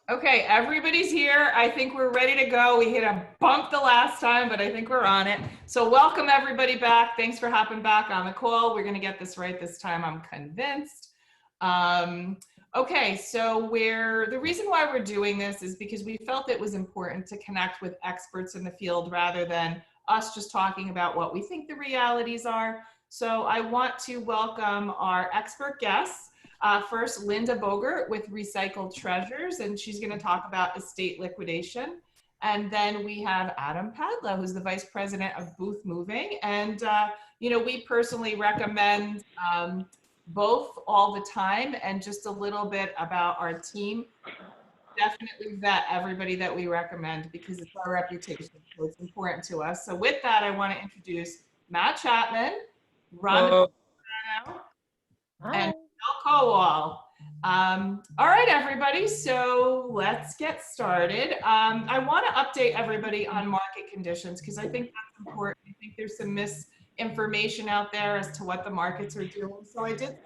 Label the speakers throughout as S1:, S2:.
S1: Okay, everybody's here. I think we're ready to go. We hit a bump the last time, but I think we're on it. So welcome everybody back. Thanks for hopping back on the call. We're going to get this right this time, I'm convinced. Okay, so the reason why we're doing this is because we felt it was important to connect with experts in the field rather than us just talking about what we think the realities are. So I want to welcome our expert guests. First, Linda Bogert with Recycled Treasures, and she's going to talk about estate liquidation. And then we have Adam Padla, who's the Vice President of Booth Moving. And, we personally recommend both all the time, and just a little bit about our team. Definitely vet everybody that we recommend because it's our reputation, so it's important to us. So with that, I want to introduce Matt Chapman, Rhonda, and Kowal. All right, everybody, so let's get started. I want to update everybody on market conditions because I think that's important. I think there's some misinformation out there as to what the markets are doing. So I did some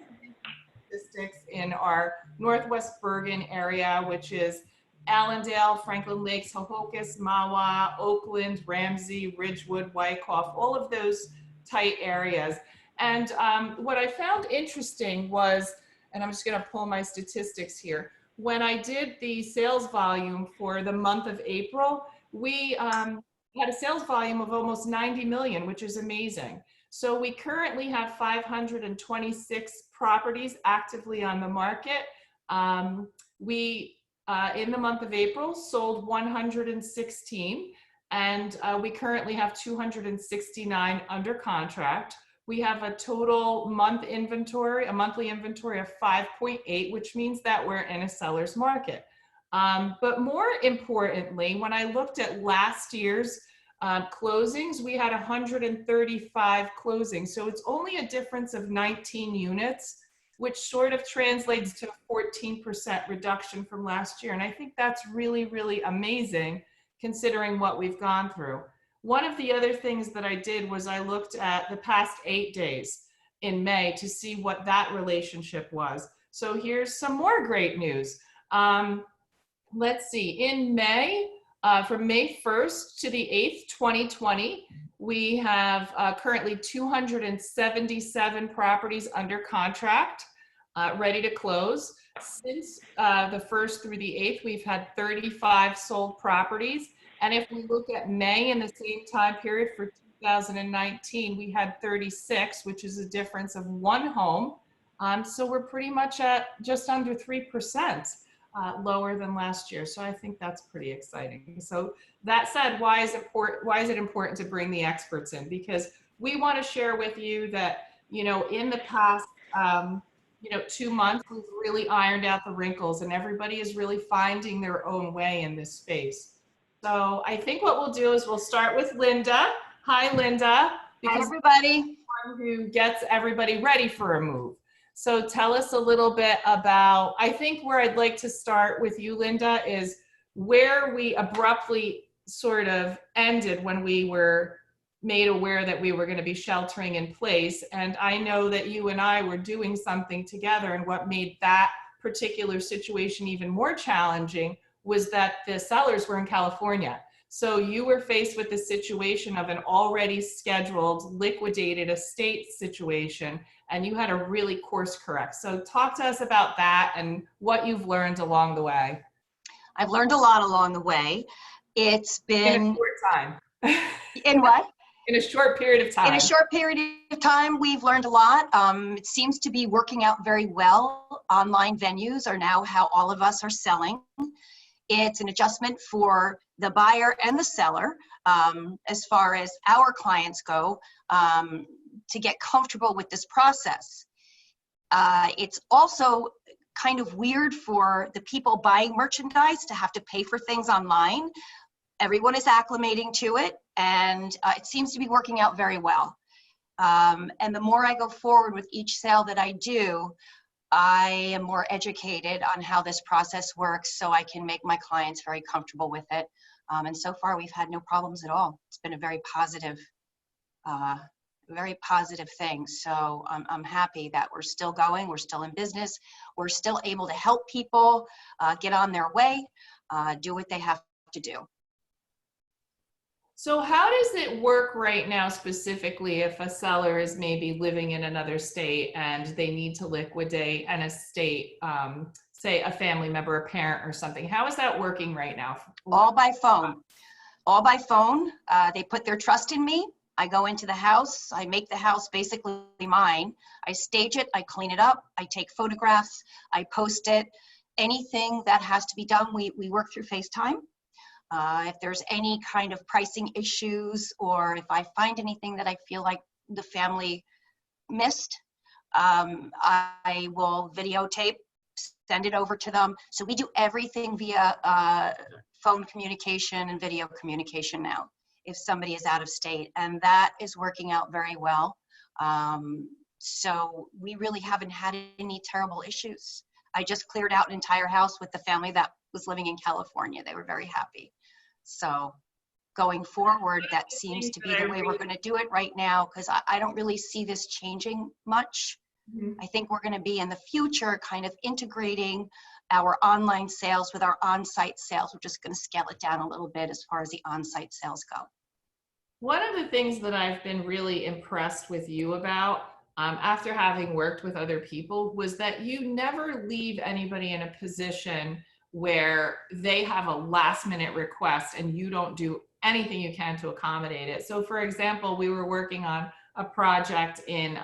S1: statistics in our Northwest Bergen area, which is Allendale, Franklin Lakes, Hohokus, Mahwah, Oakland, Ramsey, Ridgewood, Wyckoff, all of those tight areas. And what I found interesting was, and I'm just going to pull my statistics here. When I did the sales volume for the month of April, we had a sales volume of almost 90 million, which is amazing. So we currently have 526 properties actively on the market. In the month of April, sold 116, and we currently have 269 under contract. We have a total monthly inventory of 5.8, which means that we're in a seller's market. But more importantly, when I looked at last year's closings, we had 135 closings. So it's only a difference of 19 units, which sort of translates to a 14% reduction from last year. And I think that's really, really amazing considering what we've gone through. One of the other things that I did was I looked at the past 8 days in May to see what that relationship was. So here's some more great news. Let's see, in May, from May 1st to the 8th, 2020, we have currently 277 properties under contract, ready to close. Since the 1st through the 8th, we've had 35 sold properties. And if we look at May in the same time period for 2019, we had 36, which is a difference of 1 home. So we're pretty much at just under 3% lower than last year. So I think that's pretty exciting. So that said, why is it important to bring the experts in? Because we want to share with you that, in the past, 2 months, we've really ironed out the wrinkles and everybody is really finding their own way in this space. So I think what we'll do is we'll start with Linda. Hi, Linda.
S2: Hi, everybody.
S1: Who gets everybody ready for a move. So tell us a little bit about, I think where I'd like to start with you, Linda, is where we abruptly sort of ended when we were made aware that we were going to be sheltering in place. And I know that you and I were doing something together, and what made that particular situation even more challenging was that the sellers were in California. So you were faced with the situation of an already scheduled liquidated estate situation, and you had to really course correct. So talk to us about that and what you've learned along the way.
S2: I've learned a lot along the way. It's been...
S1: In a short time.
S2: In what?
S1: In a short period of time.
S2: In a short period of time, we've learned a lot. It seems to be working out very well. Online venues are now how all of us are selling. It's an adjustment for the buyer and the seller as far as our clients go to get comfortable with this process. It's also kind of weird for the people buying merchandise to have to pay for things online. Everyone is acclimating to it, and it seems to be working out very well. And the more I go forward with each sale that I do, I am more educated on how this process works so I can make my clients very comfortable with it. And so far, we've had no problems at all. It's been a very positive very positive thing. So I'm happy that we're still going, we're still in business, we're still able to help people get on their way, do what they have to do.
S1: So how does it work right now specifically if a seller is maybe living in another state and they need to liquidate an estate, say a family member, a parent or something? How is that working right now?
S2: All by phone. All by phone. They put their trust in me. I go into the house. I make the house basically mine. I stage it. I clean it up. I take photographs. I post it. Anything that has to be done, we work through FaceTime. If there's any kind of pricing issues, or if I find anything that I feel like the family missed, I will videotape, send it over to them. So we do everything via phone communication and video communication now, if somebody is out of state, and that is working out very well. So we really haven't had any terrible issues. I just cleared out an entire house with the family that was living in California. They were very happy. So going forward, that seems to be the way we're going to do it right now, because I don't really see this changing much.
S1: Mm-hmm.
S2: I think we're going to be in the future kind of integrating our online sales with our on-site sales. We're just going to scale it down a little bit as far as the on-site sales go.
S1: One of the things that I've been really impressed with you about, after having worked with other people, was that you never leave anybody in a position where they have a last minute request and you don't do anything you can to accommodate it. So for example, we were working on a project in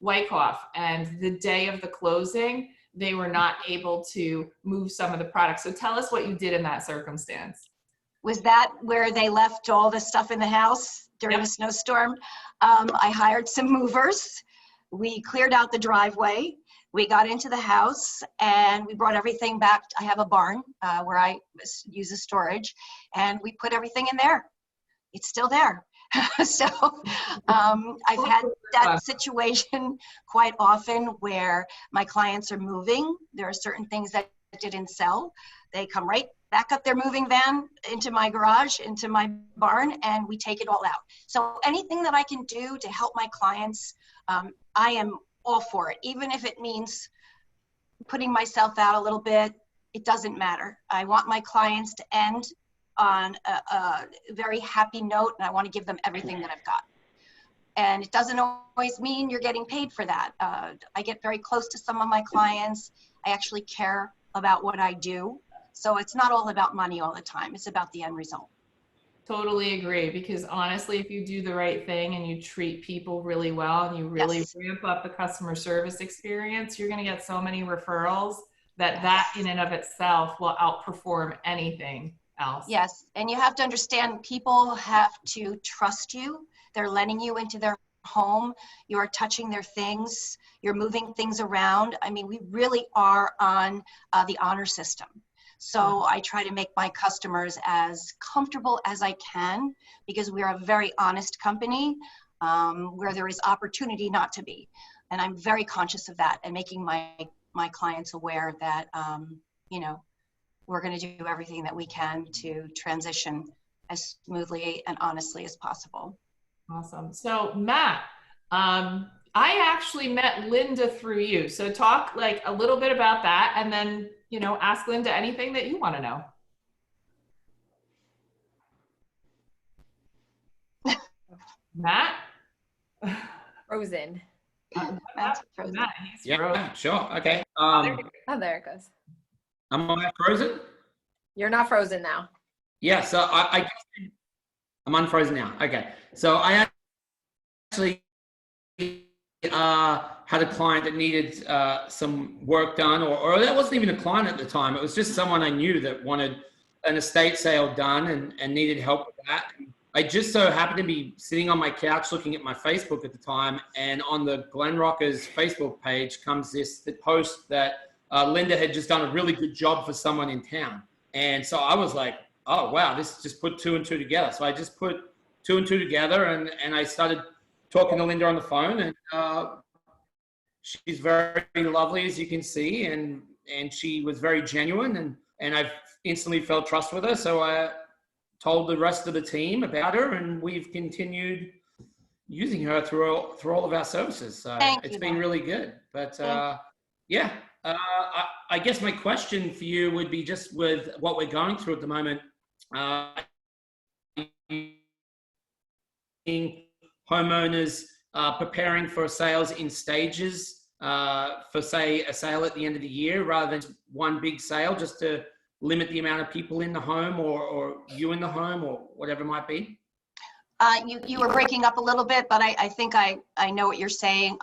S1: Wyckoff, and the day of the closing, they were not able to move some of the products. So tell us what you did in that circumstance.
S2: Was that where they left all the stuff in the house during the snowstorm? I hired some movers. We cleared out the driveway. We got into the house and we brought everything back. I have a barn where I use as storage, and we put everything in there. It's still there. So I've had that situation quite often where my clients are moving. There are certain things that didn't sell. They come right back up their moving van into my garage, into my barn, and we take it all out. So anything that I can do to help my clients, I am all for it. Even if it means putting myself out a little bit, it doesn't matter. I want my clients to end on a very happy note, and I want to give them everything that I've got. And it doesn't always mean you're getting paid for that. I get very close to some of my clients. I actually care about what I do. So it's not all about money all the time. It's about the end result.
S1: Totally agree, because honestly, if you do the right thing and you treat people really well and you really ramp up the customer service experience, you're going to get so many referrals that that in and of itself will outperform anything else.
S2: Yes, and you have to understand, people have to trust you. They're letting you into their home. You're touching their things. You're moving things around. I mean, we really are on the honor system. So I try to make my customers as comfortable as I can, because we are a very honest company where there is opportunity not to be. And I'm very conscious of that, and making my clients aware that, you know, we're going to do everything that we can to transition as smoothly and honestly as possible.
S1: Awesome. So Matt, I actually met Linda through you. So talk like a little bit about that, and then, you know, ask Linda anything that you want to know. Matt?
S3: Frozen.
S2: Matt's frozen.
S1: Matt, he's
S4: Yeah,
S1: frozen.
S4: sure. Okay.
S3: Oh, there it goes.
S4: Am I frozen?
S3: You're not frozen now.
S4: Yeah, so I'm unfrozen now. Okay. So I actually had a client that needed some work done, or that wasn't even a client at the time. It was just someone I knew that wanted an estate sale done and needed help with that. I just so happened to be sitting on my couch looking at my Facebook at the time, and on the Glen Rockers Facebook page comes the post that Linda had just done a really good job for someone in town. And so I was like, oh, wow, this just put two and two together. So I just put two and two together, and I started talking to Linda on the phone, and she's very lovely, as you can see, and she was very genuine, and I instantly felt trust with her. So I told the rest of the team about her, and we've continued using her through all of our services. So
S2: Thank
S4: it's
S2: you,
S4: been
S2: Matt.
S4: really good. But
S2: Thank
S4: yeah, I guess my question for you would be, just with what we're going through at the moment, homeowners preparing for sales in stages, for say a sale at the end of the year rather than one big sale, just to limit the amount of people in the home or you in the home or whatever it might be?
S2: You were breaking up a little bit, but I think I know what you're saying.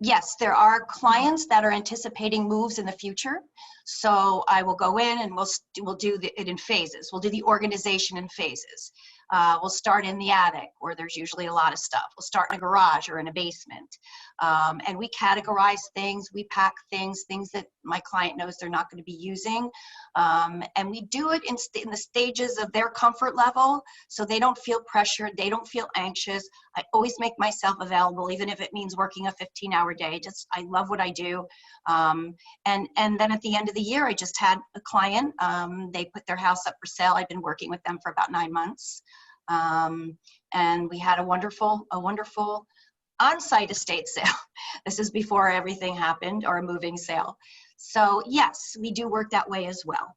S2: Yes, there are clients that are anticipating moves in the future. So I will go in and we'll do it in phases. We'll do the organization in phases. We'll start in the attic, where there's usually a lot of stuff. We'll start in a garage or in a basement. And we categorize things, we pack things that my client knows they're not going to be using. And we do it in the stages of their comfort level, so they don't feel pressured, they don't feel anxious. I always make myself available, even if it means working a 15-hour day. I love what I do. And then at the end of the year, I just had a client, they put their house up for sale. I've been working with them for about 9 months. And we had a wonderful on-site estate sale. This is before everything happened, or a moving sale. So yes, we do work that way as well.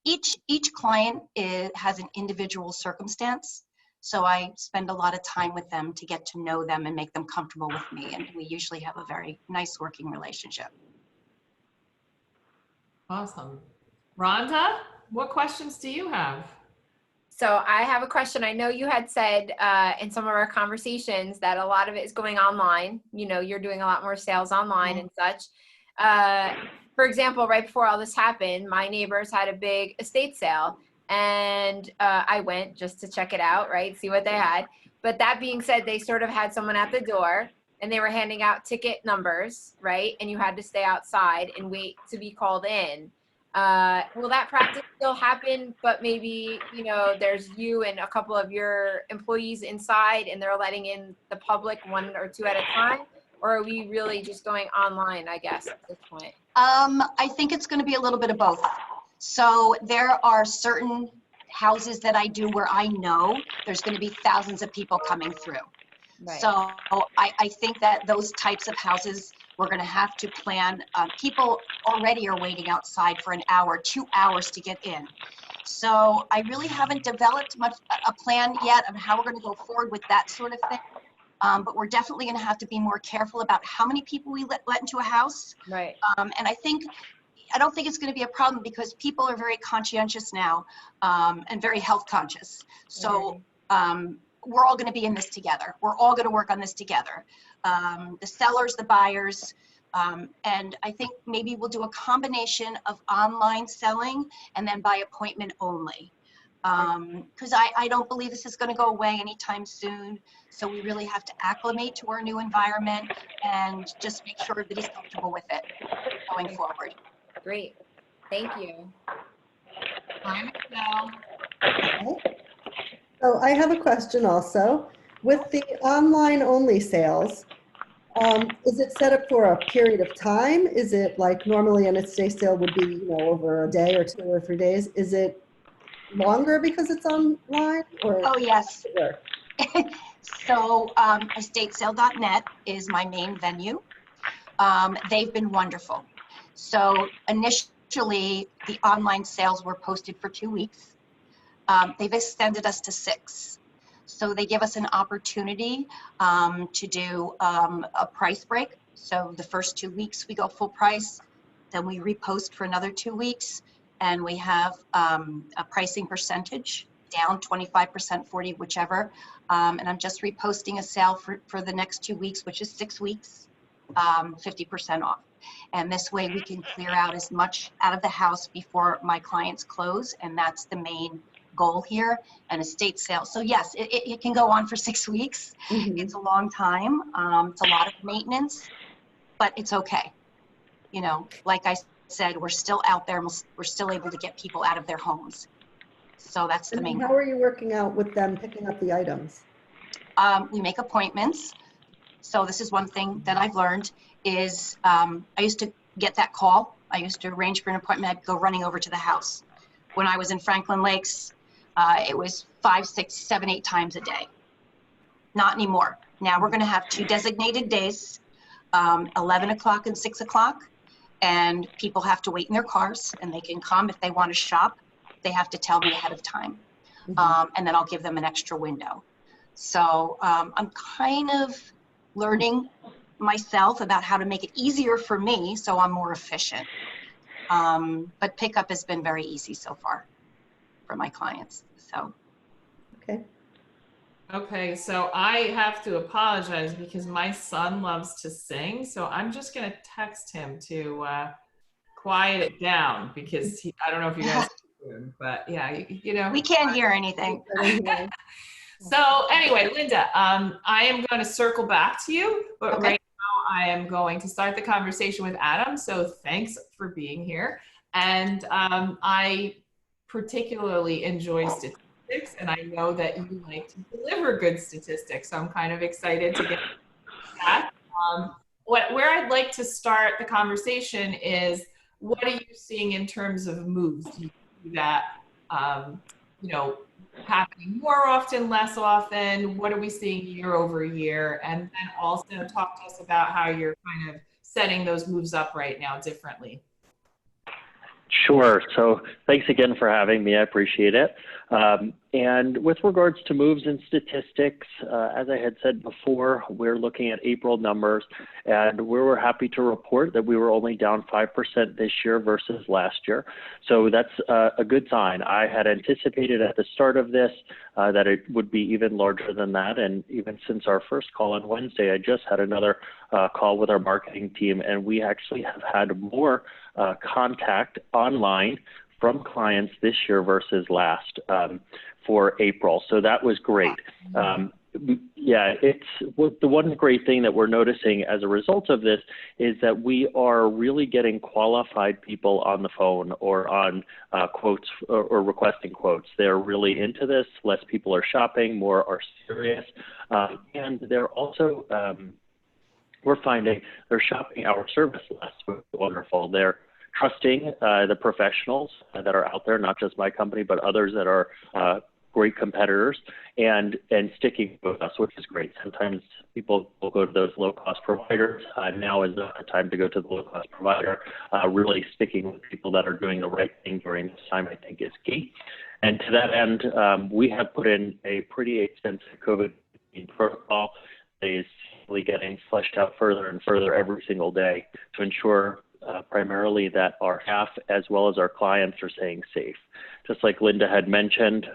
S2: Each client has an individual circumstance. So I spend a lot of time with them to get to know them and make them comfortable with me. And we usually have a very nice working relationship.
S1: Awesome. Rhonda, what questions do you have?
S3: So I have a question. I know you had said in some of our conversations that a lot of it is going online. You know, you're doing a lot more sales online and such. For example, right before all this happened, my neighbors had a big estate sale, and I went just to check it out, right? See what they had. But that being said, they sort of had someone at the door, and they were handing out ticket numbers, right? And you had to stay outside and wait to be called in. Will that practice still happen, but maybe, you know, there's you and a couple of your employees inside and they're letting in the public 1 or 2 at a time? Or are we really just going online, I guess, at this point?
S2: I think it's going to be a little bit of both. So there are certain houses that I do where I know there's going to be thousands of people coming through.
S3: Right.
S2: So I think that those types of houses, we're going to have to plan. People already are waiting outside for an hour, 2 hours to get in. So I really haven't developed a plan yet of how we're going to go forward with that sort of thing. But we're definitely going to have to be more careful about how many people we let into a house.
S3: Right.
S2: And I don't think it's going to be a problem, because people are very conscientious now, and very health conscious. So we're all going to be in this together. We're all going to work on this together. The sellers, the buyers, and I think maybe we'll do a combination of online selling and then by appointment only. Because I don't believe this is going to go away anytime soon. So we really have to acclimate to our new environment and just make sure everybody's comfortable with it going forward.
S3: Great. Thank you.
S1: Hi, Michele.
S5: So I have a question also. With the online only sales, is it set up for a period of time? Is it like normally an estate sale would be, you know, over a day or 2 or 3 days? Is it longer because it's online? Or
S2: Oh, yes. So estatesale.net is my main venue. They've been wonderful. So initially, the online sales were posted for 2 weeks. They've extended us to 6. So they give us an opportunity to do a price break. So the first 2 weeks we go full price, then we repost for another 2 weeks, and we have a pricing percentage down 25%, 40, whichever. And I'm just reposting a sale for the next 2 weeks, which is 6 weeks, 50% off. And this way we can clear out as much out of the house before my clients close. And that's the main goal here, an estate sale. So yes, it can go on for 6 weeks.
S5: Mhm.
S2: It's a long time. It's a lot of maintenance, but it's okay. You know, like I said, we're still out there and we're still able to get people out of their homes. So that's the
S5: And
S2: main
S5: how
S2: goal.
S5: are you working out with them picking up the items?
S2: We make appointments. So this is one thing that I've learned is I used to get that call. I used to arrange for an appointment. I'd go running over to the house. When I was in Franklin Lakes, it was 5, 6, 7, 8 times a day. Not anymore. Now we're going to have 2 designated days, 11 o'clock and 6 o'clock. And people have to wait in their cars, and they can come if they want to shop. They have to tell me ahead of time. And then I'll give them an extra window. So I'm kind of learning myself about how to make it easier for me so I'm more efficient. But pickup has been very easy so far for my clients. So.
S5: Okay.
S1: Okay, so I have to apologize because my son loves to sing. So I'm just going to text him to quiet it down because I don't know if you guys can hear him, but yeah, you know.
S2: We can't hear anything.
S1: So anyway, Linda, I am going to circle back to you, but
S2: Okay.
S1: right now I am going to start the conversation with Adam. So thanks for being here. And I particularly enjoy statistics, and I know that you like to deliver good statistics. So I'm kind of excited to get that. Where I'd like to start the conversation is, what are you seeing in terms of moves? Do you see that, you know, happening more often, less often? What are we seeing year over year? And then also talk to us about how you're kind of setting those moves up right now differently.
S6: Sure. So thanks again for having me. I appreciate it. And with regards to moves and statistics, as I had said before, we're looking at April numbers, and we were happy to report that we were only down 5% this year versus last year. So that's a good sign. I had anticipated at the start of this that it would be even larger than that. And even since our first call on Wednesday, I just had another call with our marketing team, and we actually have had more contact online from clients this year versus last for April. So that was great. Yeah, it's the one great thing that we're noticing as a result of this is that we are really getting qualified people on the phone or on quotes or requesting quotes. They're really into this. Less people are shopping, more are serious. And they're also, we're finding they're shopping our service less, which is wonderful. They're trusting the professionals that are out there, not just my company, but others that are great competitors, and sticking with us, which is great. Sometimes people will go to those low-cost providers. Now is not the time to go to the low-cost provider. Really sticking with people that are doing the right thing during this time, I think, is key. And to that end, we have put in a pretty extensive COVID-19 protocol that is really getting fleshed out further and further every single day to ensure primarily that our staff as well as our clients are staying safe. Just like Linda had mentioned,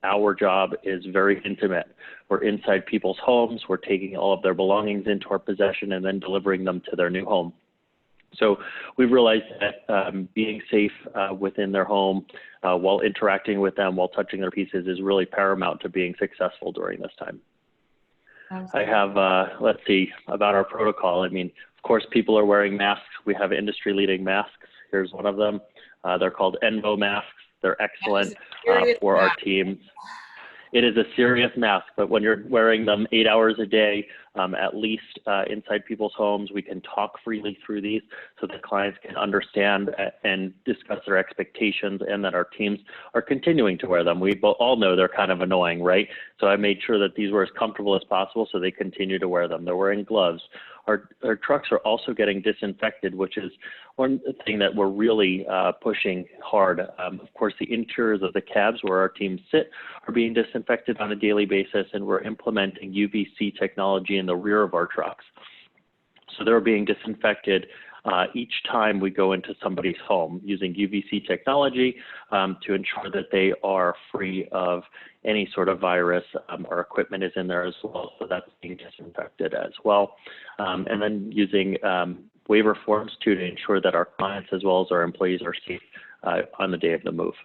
S6: our job is very intimate. We're inside people's homes. We're taking all of their belongings into our possession and then delivering them to their new home. So we realized that being safe within their home while interacting with them, while touching their pieces is really paramount to being successful during this time. I have, let's see, about our protocol. I mean, of course, people are wearing masks. We have industry-leading masks. Here's one of them. They're called Envo masks. They're excellent for our teams. It is a serious mask, but when you're wearing them 8 hours a day, at least inside people's homes, we can talk freely through these so that clients can understand and discuss their expectations, and that our teams are continuing to wear them. We all know they're kind of annoying, right? So I made sure that these were as comfortable as possible so they continue to wear them. They're wearing gloves. Our trucks are also getting disinfected, which is one thing that we're really pushing hard. Of course, the interiors of the cabs where our teams sit are being disinfected on a daily basis, and we're implementing UVC technology in the rear of our trucks. So they're being disinfected each time we go into somebody's home using UVC technology to ensure that they are free of any sort of virus. Our equipment is in there as well, so that's being disinfected as well. And then using waiver forms to ensure that our clients as well as our employees are safe on the day of the move.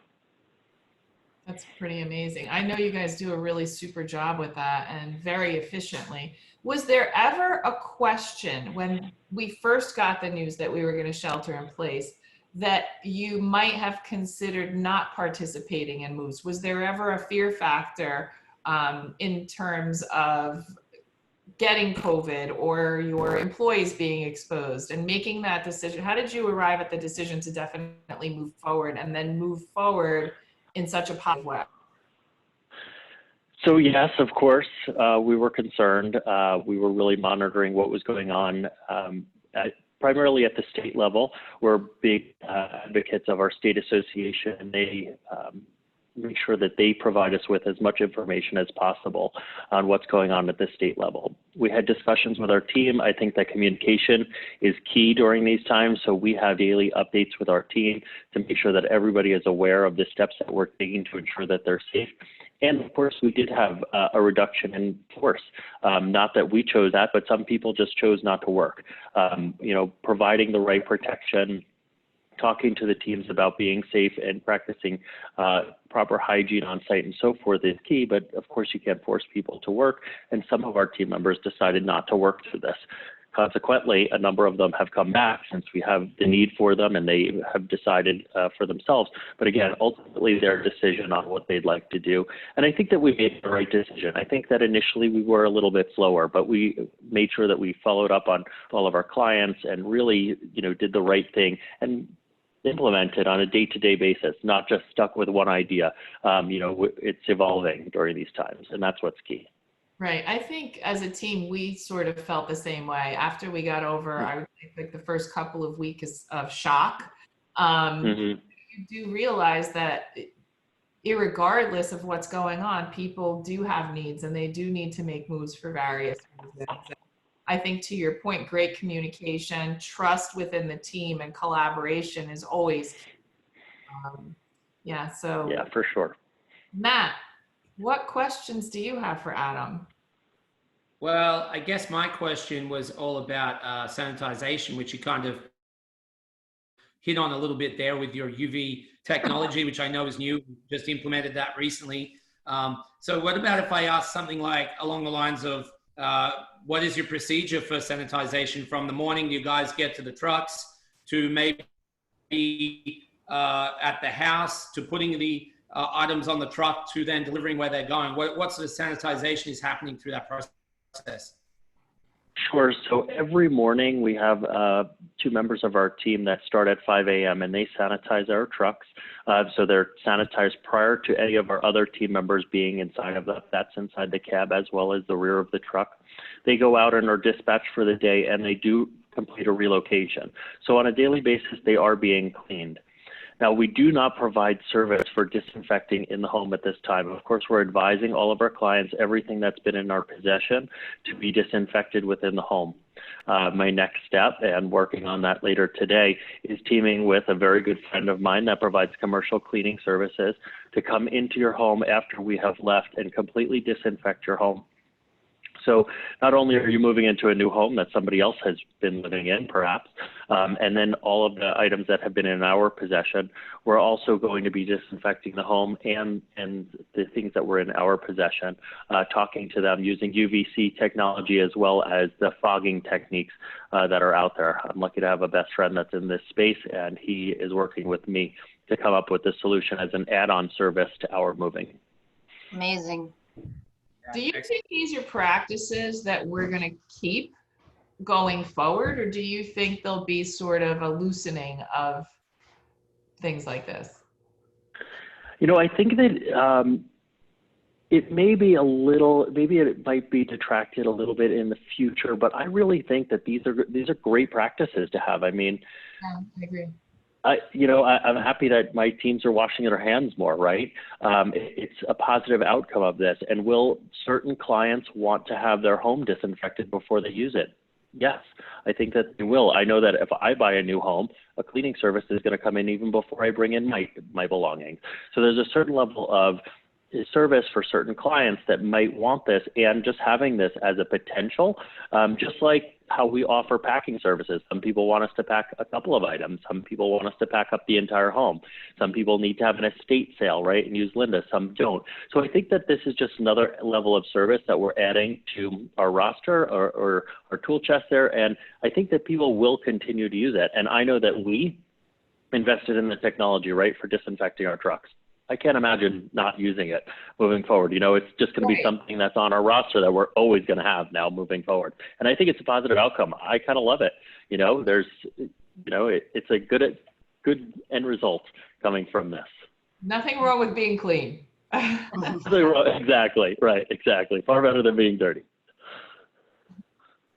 S1: That's pretty amazing. I know you guys do a really super job with that and very efficiently. Was there ever a question when we first got the news that we were going to shelter in place that you might have considered not participating in moves? Was there ever a fear factor in terms of getting COVID or your employees being exposed and making that decision? How did you arrive at the decision to definitely move forward and then move forward in such a positive way?
S6: So yes, of course, we were concerned. We were really monitoring what was going on, primarily at the state level. We're big advocates of our state association, and they make sure that they provide us with as much information as possible on what's going on at the state level. We had discussions with our team. I think that communication is key during these times. So we have daily updates with our team to make sure that everybody is aware of the steps that we're taking to ensure that they're safe. And of course, we did have a reduction in force. Not that we chose that, but some people just chose not to work. You know, providing the right protection, talking to the teams about being safe and practicing proper hygiene on site and so forth is key, but of course you can't force people to work, and some of our team members decided not to work through this. Consequently, a number of them have come back since we have the need for them, and they have decided for themselves. But again, ultimately their decision on what they'd like to do. And I think that we made the right decision. I think that initially we were a little bit slower, but we made sure that we followed up on all of our clients and really, you know, did the right thing and implemented on a day-to-day basis, not just stuck with one idea. You know, it's evolving during these times, and that's what's key.
S1: Right. I think as a team, we sort of felt the same way after we got over, I would think, like the first couple of weeks of shock. You do realize that irregardless of what's going on, people do have needs and they do need to make moves for various reasons. I think to your point, great communication, trust within the team, and collaboration is always key. Yeah,
S6: for sure.
S1: Matt, what questions do you have for Adam?
S4: Well, I guess my question was all about sanitization, which you kind of hit on a little bit there with your UV technology, which I know is new, just implemented that recently. So what about if I ask something like along the lines of, what is your procedure for sanitization from the morning you guys get to the trucks to maybe at the house to putting the items on the truck to then delivering where they're going? What sort of sanitization is happening through that process?
S6: Sure. So every morning we have 2 members of our team that start at 5 a.m. and they sanitize our trucks. So they're sanitized prior to any of our other team members being inside of that's inside the cab as well as the rear of the truck. They go out and are dispatched for the day, and they do complete a relocation. So on a daily basis, they are being cleaned. Now, we do not provide service for disinfecting in the home at this time. Of course, we're advising all of our clients everything that's been in our possession to be disinfected within the home. My next step, and working on that later today, is teaming with a very good friend of mine that provides commercial cleaning services to come into your home after we have left and completely disinfect your home. So not only are you moving into a new home that somebody else has been living in, perhaps, and then all of the items that have been in our possession, we're also going to be disinfecting the home and the things that were in our possession, talking to them using UVC technology as well as the fogging techniques that are out there. I'm lucky to have a best friend that's in this space, and he is working with me to come up with a solution as an add-on service to our moving.
S2: Amazing.
S1: Do you think these are practices that we're going to keep going forward, or do you think there'll be sort of a loosening of things like this?
S6: You know, I think that it may be a little, maybe it might be detracted a little bit in the future, but I really think that these are great practices to have. I mean,
S1: yeah, I agree.
S6: I'm happy that my teams are washing their hands more, right? It's a positive outcome of this. And will certain clients want to have their home disinfected before they use it? Yes, I think that they will. I know that if I buy a new home, a cleaning service is going to come in even before I bring in my belongings. So there's a certain level of service for certain clients that might want this, and just having this as a potential, just like how we offer packing services. Some people want us to pack a couple of items. Some people want us to pack up the entire home. Some people need to have an estate sale, right, and use Linda. Some don't. So I think that this is just another level of service that we're adding to our roster or our tool chest there, and I think that people will continue to use it. And I know that we invested in the technology, right, for disinfecting our trucks. I can't imagine not using it moving forward. You know, it's just going to be something that's on our roster that we're always going to have now moving forward. And I think it's a positive outcome. I kind of love it. You know, it's a good end result coming from this.
S1: Nothing wrong with being clean.
S6: Exactly, right, exactly. Far better than being dirty.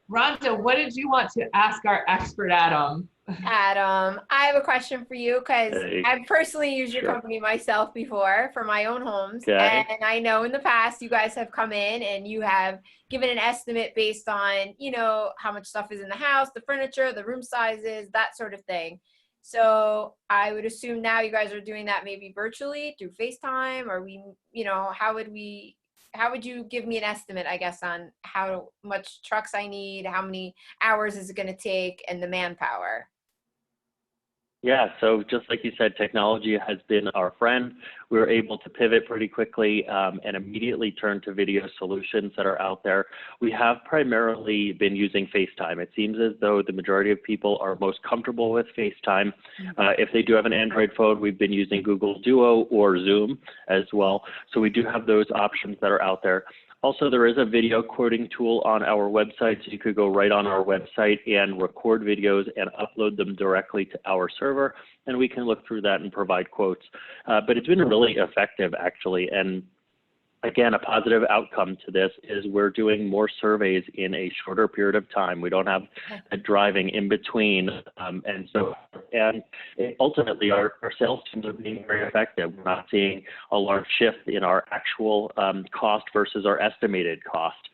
S1: Rhonda, what did you want to ask our expert, Adam?
S3: Adam, I have a question for you because
S6: Hey,
S3: I've personally used your
S6: sure.
S3: company myself before for my own homes.
S6: Okay.
S3: And I know in the past you guys have come in and you have given an estimate based on, you know, how much stuff is in the house, the furniture, the room sizes, that sort of thing. So I would assume now you guys are doing that maybe virtually through FaceTime, or we, you know, how would you give me an estimate, I guess, on how much trucks I need, how many hours is it going to take, and the manpower?
S6: Yeah, so just like you said, technology has been our friend. We were able to pivot pretty quickly and immediately turn to video solutions that are out there. We have primarily been using FaceTime. It seems as though the majority of people are most comfortable with FaceTime. If they do have an Android phone, we've been using Google Duo or Zoom as well. So we do have those options that are out there. Also, there is a video quoting tool on our website, so you could go right on our website and record videos and upload them directly to our server, and we can look through that and provide quotes. But it's been really effective, actually, and again, a positive outcome to this is we're doing more surveys in a shorter period of time. We don't have a driving in between. And ultimately, our sales teams are being very effective. We're not seeing a large shift in our actual cost versus our estimated cost.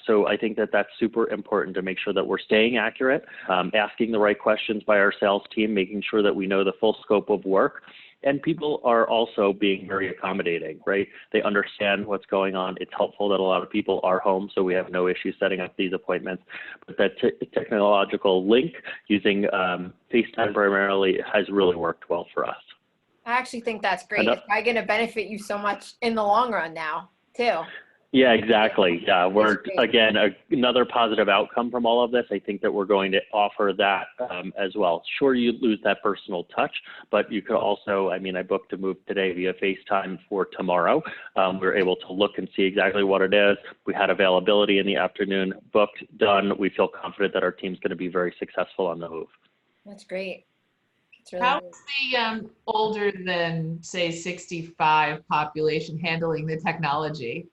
S6: So I think that that's super important to make sure that we're staying accurate, asking the right questions by our sales team, making sure that we know the full scope of work. And people are also being very accommodating, right? They understand what's going on. It's helpful that a lot of people are home, so we have no issue setting up these appointments. But that technological link using FaceTime primarily has really worked well for us.
S3: I actually think that's great. It's probably going to benefit you so much in the long run now, too.
S6: Yeah, exactly. Yeah, we're, again, another positive outcome from all of this. I think that we're going to offer that as well. Sure, you lose that personal touch, but you could also, I mean, I booked a move today via FaceTime for tomorrow. We were able to look and see exactly what it is. We had availability in the afternoon, booked, done. We feel confident that our team's going to be very successful on the move.
S3: That's great. Really
S1: How is the older than, say, 65 population handling the technology?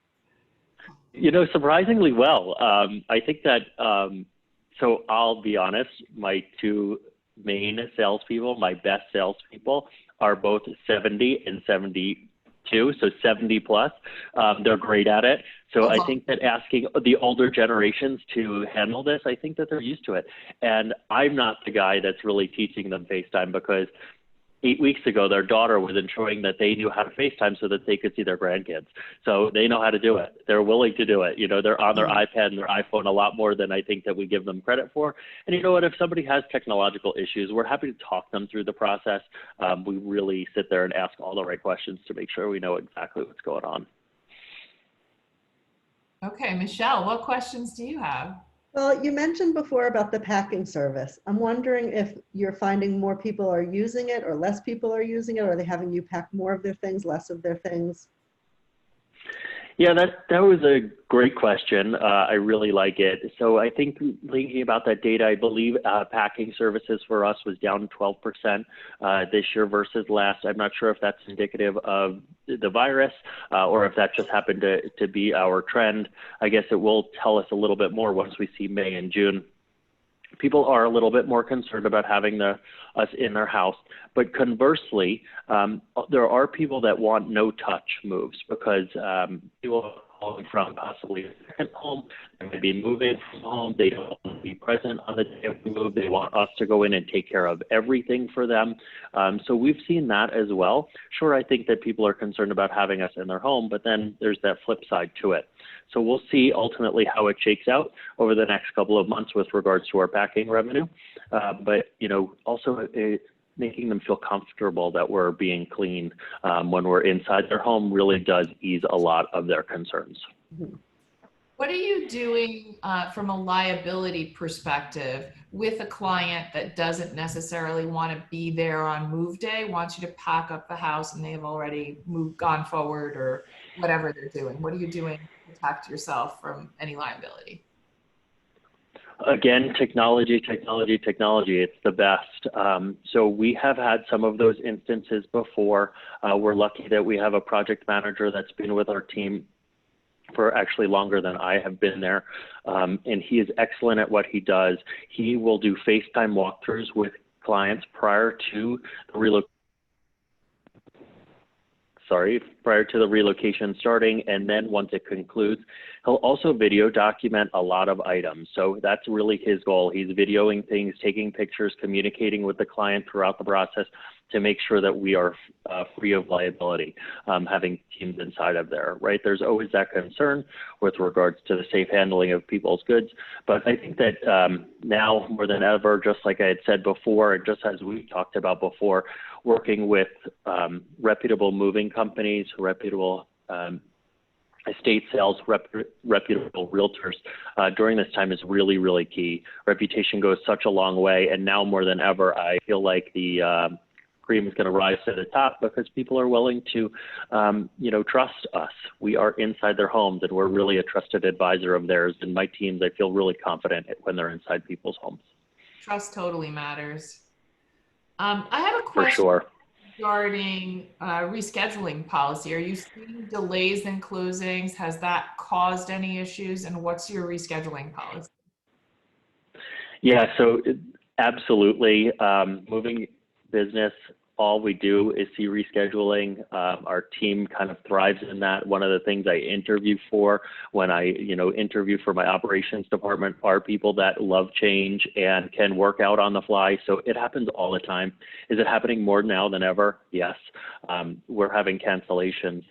S6: You know, surprisingly well. I think that, so I'll be honest, my two main salespeople, my best salespeople, are both 70 and 72, so 70 plus. They're great at it. So I think that asking the older generations to handle this, I think that they're used to it. And I'm not the guy that's really teaching them FaceTime, because 8 weeks ago, their daughter was ensuring that they knew how to FaceTime so that they could see their grandkids. So they know how to do it. They're willing to do it. You know, they're on their iPad and their iPhone a lot more than I think that we give them credit for. And you know what, if somebody has technological issues, we're happy to talk them through the process. We really sit there and ask all the right questions to make sure we know exactly what's going on.
S1: Okay, Michele, what questions do you have?
S5: Well, you mentioned before about the packing service. I'm wondering if you're finding more people are using it or less people are using it, or are they having you pack more of their things, less of their things?
S6: Yeah, that was a great question. I really like it. So I think thinking about that data, I believe packing services for us was down 12% this year versus last. I'm not sure if that's indicative of the virus or if that just happened to be our trend. I guess it will tell us a little bit more once we see May and June. People are a little bit more concerned about having us in their house. But conversely, there are people that want no-touch moves because people are calling from possibly a second home. They may be moving from home. They don't want to be present on the day of the move. They want us to go in and take care of everything for them. So we've seen that as well. Sure, I think that people are concerned about having us in their home, but then there's that flip side to it. So we'll see ultimately how it shakes out over the next couple of months with regards to our packing revenue. But, you know, also making them feel comfortable that we're being clean when we're inside their home really does ease a lot of their concerns.
S1: What are you doing from a liability perspective with a client that doesn't necessarily want to be there on move day, wants you to pack up the house and they've already gone forward or whatever they're doing? What are you doing to protect yourself from any liability?
S6: Again, technology. It's the best. So we have had some of those instances before. We're lucky that we have a project manager that's been with our team for actually longer than I have been there. And he is excellent at what he does. He will do FaceTime walkthroughs with clients prior to the relocation starting, and then once it concludes, he'll also video document a lot of items. So that's really his goal. He's videoing things, taking pictures, communicating with the client throughout the process to make sure that we are free of liability, having teams inside of there, right? There's always that concern with regards to the safe handling of people's goods. But I think that now more than ever, just like I had said before, and just as we talked about before, working with reputable moving companies, reputable estate sales, reputable realtors during this time is really, really key. Reputation goes such a long way. And now more than ever, I feel like the cream is going to rise to the top because people are willing to, trust us. We are inside their homes and we're really a trusted advisor of theirs. And my teams, I feel really confident when they're inside people's homes.
S1: Trust totally matters. I have a question.
S6: For sure.
S1: Regarding rescheduling policy. Are you seeing delays in closings? Has that caused any issues? And what's your rescheduling policy?
S6: Yeah, so absolutely. Moving business, all we do is see rescheduling. Our team kind of thrives in that. One of the things I interview for when I, interview for my operations department are people that love change and can work out on the fly. So it happens all the time. Is it happening more now than ever? Yes. We're having cancellations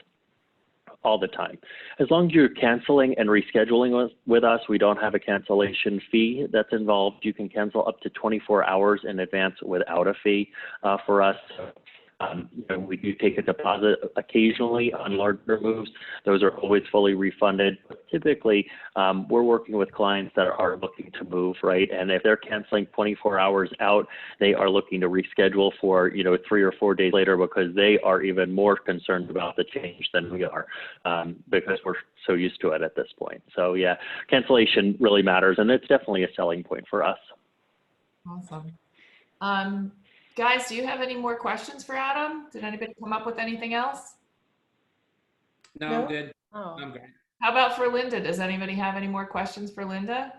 S6: all the time. As long as you're canceling and rescheduling with us, we don't have a cancellation fee that's involved. You can cancel up to 24 hours in advance without a fee for us. We do take a deposit occasionally on larger moves. Those are always fully refunded. But typically, we're working with clients that are looking to move, right? And if they're canceling 24 hours out, they are looking to reschedule for, 3 or 4 days later because they are even more concerned about the change than we are because we're so used to it at this point. So yeah, cancellation really matters, and it's definitely a selling point for us.
S1: Awesome. Guys, do you have any more questions for Adam? Did anybody come up with anything else?
S4: No,
S5: No?
S4: I'm good.
S3: Oh.
S4: I'm good.
S1: How about for Linda? Does anybody have any more questions for Linda?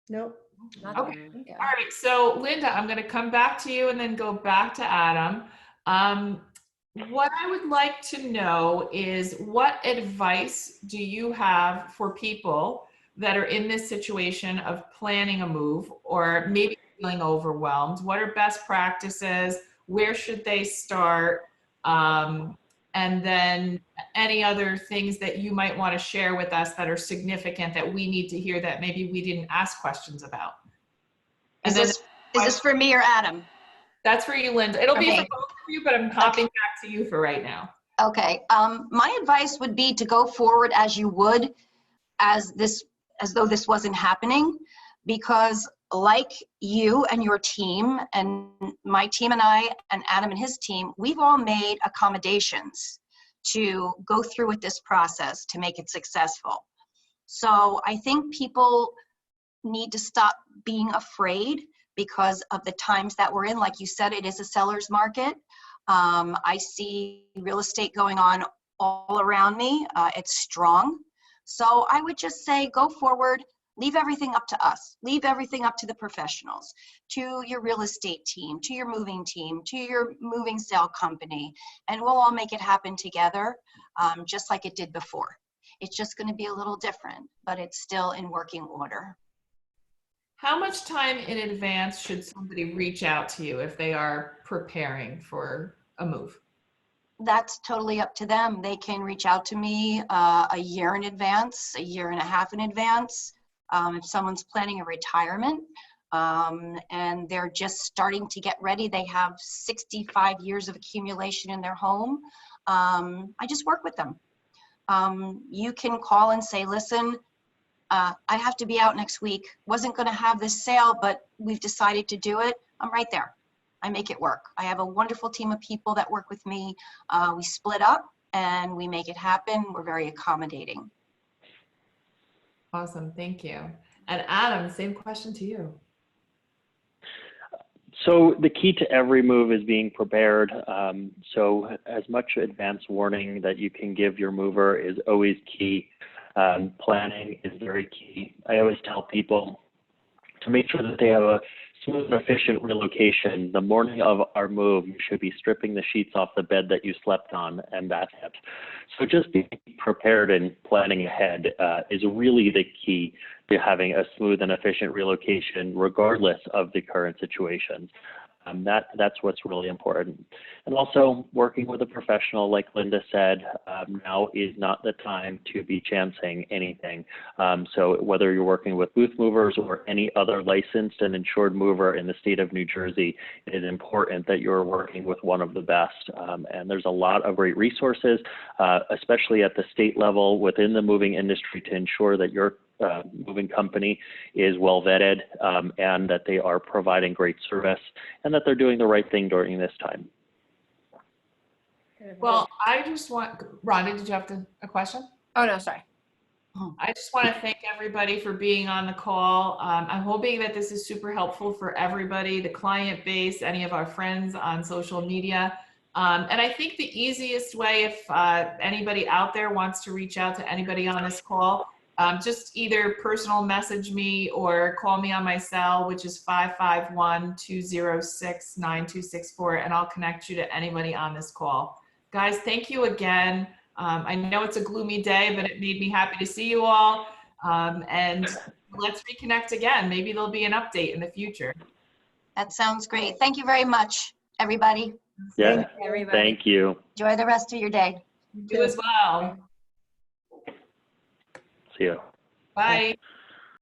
S5: Nope.
S3: Not
S1: Okay.
S3: that I think of.
S1: All right. So Linda, I'm going to come back to you and then go back to Adam. What I would like to know is what advice do you have for people that are in this situation of planning a move or maybe feeling overwhelmed? What are best practices? Where should they start? And then any other things that you might want to share with us that are significant that we need to hear that maybe we didn't ask questions about. And
S2: Is this for me or Adam?
S1: That's for you, Linda. It'll be
S2: Okay.
S1: for both of you, but I'm hopping back to you for right now.
S2: Okay. My advice would be to go forward as you would, as though this wasn't happening, because like you and your team and my team and I and Adam and his team, we've all made accommodations to go through with this process to make it successful. So I think people need to stop being afraid because of the times that we're in. Like you said, it is a seller's market. I see real estate going on all around me. It's strong. So I would just say, go forward, leave everything up to us. Leave everything up to the professionals, to your real estate team, to your moving team, to your moving sale company, and we'll all make it happen together, just like it did before. It's just going to be a little different, but it's still in working order.
S1: How much time in advance should somebody reach out to you if they are preparing for a move?
S2: That's totally up to them. They can reach out to me a year in advance, a year and a half in advance. If someone's planning a retirement and they're just starting to get ready, they have 65 years of accumulation in their home, I just work with them. You can call and say, listen, I have to be out next week. Wasn't going to have this sale, but we've decided to do it. I'm right there. I make it work. I have a wonderful team of people that work with me. We split up and we make it happen. We're very accommodating.
S1: Awesome. Thank you. And Adam, same question to you.
S6: So the key to every move is being prepared. So as much advance warning that you can give your mover is always key. Planning is very key. I always tell people to make sure that they have a smooth and efficient relocation. The morning of our move, you should be stripping the sheets off the bed that you slept on, and that's it. So just being prepared and planning ahead is really the key to having a smooth and efficient relocation, regardless of the current situations. That's what's really important. And also working with a professional, like Linda said, now is not the time to be chancing anything. So whether you're working with booth movers or any other licensed and insured mover in the state of New Jersey, it is important that you're working with one of the best. And there's a lot of great resources, especially at the state level within the moving industry, to ensure that your moving company is well vetted and that they are providing great service and that they're doing the right thing during this time.
S1: Well, I just want, Rhonda, did you have a question?
S3: Oh, no, sorry.
S1: I just want to thank everybody for being on the call. I'm hoping that this is super helpful for everybody, the client base, any of our friends on social media. And I think the easiest way, if anybody out there wants to reach out to anybody on this call, just either personal message me or call me on my cell, which is 551-206-9264, and I'll connect you to anybody on this call. Guys, thank you again. I know it's a gloomy day, but it made me happy to see you all. And let's reconnect again. Maybe there'll be an update in the future.
S2: That sounds great. Thank you very much, everybody.
S6: Yeah,
S3: Everybody.
S6: thank you.
S2: Enjoy the rest of your day.
S1: You as well.
S6: See you.
S1: Bye.